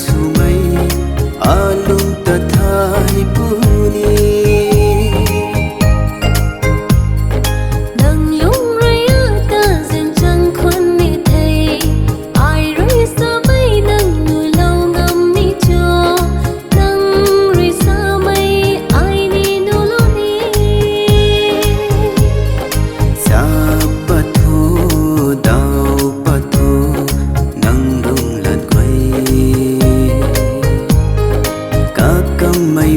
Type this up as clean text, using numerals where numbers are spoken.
sumai alung ta thai puni nang lung raya ta zen chang khon ni thei ai rui sa mai nang nu lau ngam ni cho nang rui sa mai ai ni nu lo ni sa patho dao patho nang rung lat quay các cam mây